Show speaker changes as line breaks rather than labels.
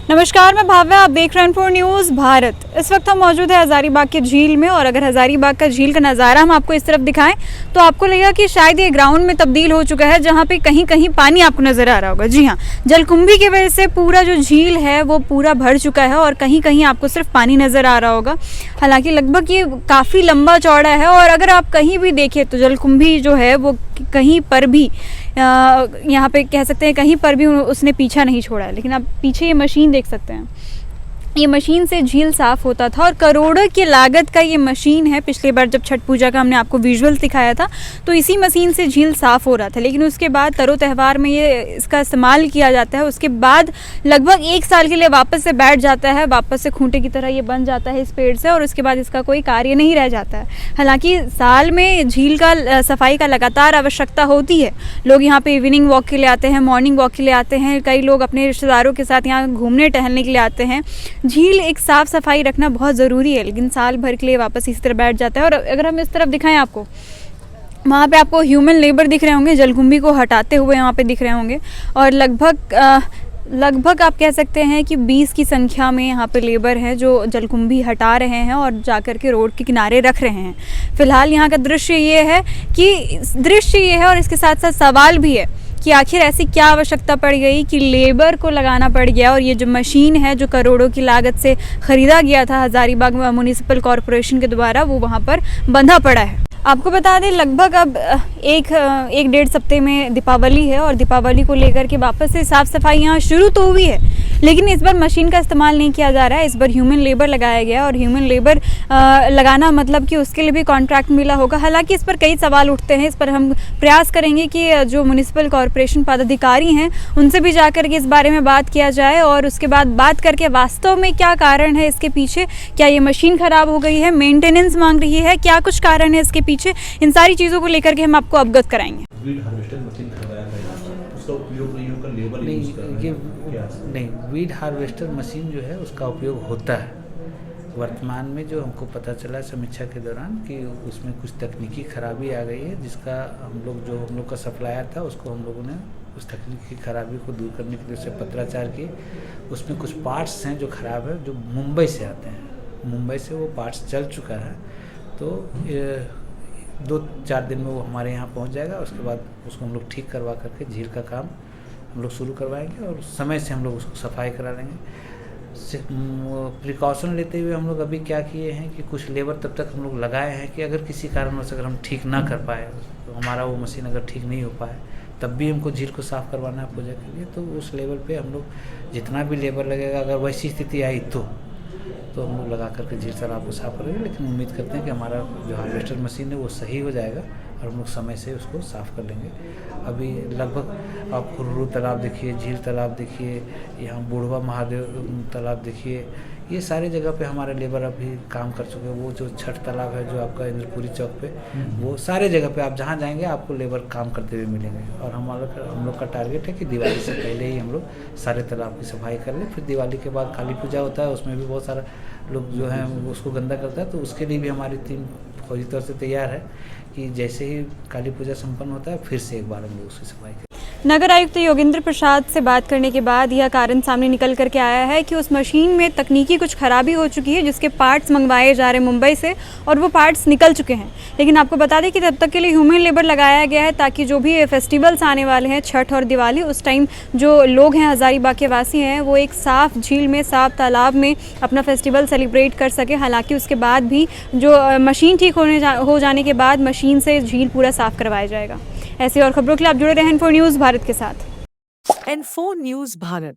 नमस्कार, मैं भाव्या, आप देख रहे हैं N4 न्यूज़ भारत। इस वक्त हम मौजूद है हज़ारीबाग के झील में, और अगर हज़ारीबाग का झील का नज़ारा हम आपको इस तरफ दिखाएं तो आपको लगेगा कि शायद ये ग्राउंड में तब्दील हो चुका है, जहां पे कहीं कहीं पानी आपको नज़र आ रहा होगा। जी हाँ, जलकुंभी की वजह से पूरा जो झील है वो पूरा भर चुका है और कहीं कहीं आपको सिर्फ पानी नज़र आ रहा होगा। हालांकि लगभग ये काफ़ी लंबा चौड़ा है, और अगर आप कहीं भी देखें तो जलकुंभी जो है वो कहीं पर भी यहाँ पे कह सकते हैं कहीं पर भी उसने पीछा नहीं छोड़ा है। लेकिन आप पीछे ये मशीन देख सकते हैं, ये मशीन से झील साफ़ होता था और करोड़ों की लागत का ये मशीन है। पिछली बार जब छठ पूजा का हमने आपको विजुअल्स दिखाया था तो इसी मशीन से झील साफ़ हो रहा था, लेकिन उसके बाद तरो त्यौहार में ये इसका इस्तेमाल किया जाता है। उसके बाद लगभग 1 साल के लिए वापस से बैठ जाता है, वापस से खूंटे की तरह ये बन जाता है इस पेड़ से, और उसके बाद इसका कोई कार्य नहीं रह जाता है। हालांकि साल में झील का सफाई का लगातार आवश्यकता होती है। लोग यहाँ पे इवनिंग वॉक के लिए आते हैं, मॉर्निंग वॉक के लिए आते हैं, कई लोग अपने रिश्तेदारों के साथ यहाँ घूमने टहलने के लिए आते हैं। झील एक साफ़ सफाई रखना बहुत ज़रूरी है, लेकिन साल भर के लिए वापस इसी तरह बैठ जाता है। और अगर हम इस तरफ दिखाएं आपको, वहाँ पे आपको ह्यूमन लेबर दिख रहे होंगे, जलकुंभी को हटाते हुए वहाँ पे दिख रहे होंगे, और लगभग आप कह सकते हैं कि 20 की संख्या में यहाँ पे लेबर हैं जो जलकुंभी हटा रहे हैं और जाकर के रोड के किनारे रख रहे हैं। फ़िलहाल यहाँ का दृश्य ये है और इसके साथ साथ सवाल भी है कि आखिर ऐसी क्या आवश्यकता पड़ गई कि लेबर को लगाना पड़ गया, और ये जो मशीन है जो करोड़ों की लागत से ख़रीदा गया था हज़ारीबाग म्युनिसिपल कॉरपोरेशन के द्वारा, वो वहाँ पर बंधा पड़ा है। आपको बता दें, लगभग अब एक डेढ़ हफ्ते में दीपावली है, और दीपावली को लेकर के वापस से साफ़ सफाई यहाँ शुरू तो हुई है, लेकिन इस बार मशीन का इस्तेमाल नहीं किया जा रहा है। इस बार ह्यूमन लेबर लगाया गया, और ह्यूमन लेबर लगाना मतलब कि उसके लिए भी कॉन्ट्रैक्ट मिला होगा। हालांकि इस पर कई सवाल उठते हैं। इस पर हम प्रयास करेंगे कि जो म्युनिसिपल कॉरपोरेशन पदाधिकारी हैं उनसे भी जाकर के इस बारे में बात किया जाए, और उसके बाद बात करके वास्तव में क्या कारण है इसके पीछे, क्या ये मशीन ख़राब हो गई है, मेंटेनेंस मांग रही है, क्या कुछ कारण है इसके पीछे, इन सारी चीज़ों को लेकर के हम आपको अवगत कराएंगे।
वीड हार्वेस्टर मशीन खरीदाया गया, उसका उपयोग नहीं होकर लेबर यूज कर रहे हैं।
नहीं, वीड हार्वेस्टर मशीन जो है उसका उपयोग होता है वर्तमान में। जो हमको पता चला समीक्षा के दौरान कि उसमें कुछ तकनीकी खराबी आ गई है, जिसका हम लोग का सप्लायर था उसको हम लोगों ने उस तकनीकी खराबी को दूर करने के लिए उससे पत्राचार की। उसमें कुछ पार्ट्स हैं जो ख़राब है, जो मुंबई से आते हैं, मुंबई से वो पार्ट्स चल चुका है, तो 2-4 दिन में वो हमारे यहाँ पहुँच जाएगा। उसके बाद उसको हम लोग ठीक करवा करके झील का काम हम लोग शुरू करवाएंगे, और समय से हम लोग उसको सफाई करा लेंगे। प्रिकॉशन लेते हुए हम लोग अभी क्या किए हैं कि कुछ लेबर तब तक हम लोग लगाए हैं कि अगर किसी कारणवश अगर हम ठीक ना कर पाए, तो हमारा वो मशीन अगर ठीक नहीं हो पाए, तब भी हमको झील को साफ़ करवाना है पूजा के लिए, तो उस लेवल पे हम लोग जितना भी लेबर लगेगा, अगर वैसी स्थिति आई तो हम लोग लगा करके झील तालाब को साफ़ करेंगे। लेकिन उम्मीद करते हैं कि हमारा जो हार्वेस्टर मशीन है वो सही हो जाएगा और हम लोग समय से उसको साफ़ कर लेंगे। अभी लगभग आप हुर्रू तालाब देखिए, झील तालाब देखिए, यहाँ बुढ़वा महादेव तालाब देखिए, ये सारी जगह पे हमारे लेबर अभी काम कर चुके हैं। वो जो छठ तालाब है जो आपका इंद्रपुरी चौक पे, वो सारे जगह पे आप जहाँ जाएंगे आपको लेबर काम करते हुए मिलेंगे। और हम लोग का टारगेट है कि दिवाली से पहले ही हम लोग सारे तालाब की सफाई कर लें। फिर दिवाली के बाद काली पूजा होता है, उसमें भी बहुत सारा लोग जो है उसको गंदा करता है, तो उसके लिए भी हमारी टीम फौरी तौर से तैयार है कि जैसे ही काली पूजा संपन्न होता है फिर से एक बार हम लोग उसकी सफाई करें।
नगर आयुक्त योगेंद्र प्रसाद से बात करने के बाद यह कारण सामने निकल करके आया है कि उस मशीन में तकनीकी कुछ खराबी हो चुकी है, जिसके पार्ट्स मंगवाए जा रहे हैं मुंबई से, और वो पार्ट्स निकल चुके हैं। लेकिन आपको बता दें कि तब तक के लिए ह्यूमन लेबर लगाया गया है, ताकि जो भी फेस्टिवल्स आने वाले हैं, छठ और दिवाली, उस टाइम जो लोग हैं हज़ारीबाग के वासी हैं, वो एक साफ़ झील में, साफ़ तालाब में अपना फेस्टिवल सेलिब्रेट कर सके। हालाँकि उसके बाद भी जो मशीन ठीक हो जाने के बाद मशीन से झील पूरा साफ़ करवाया जाएगा। ऐसी और खबरों के लिए आप जुड़े रहें N4 न्यूज़ भारत के साथ।
N4 news Bharat.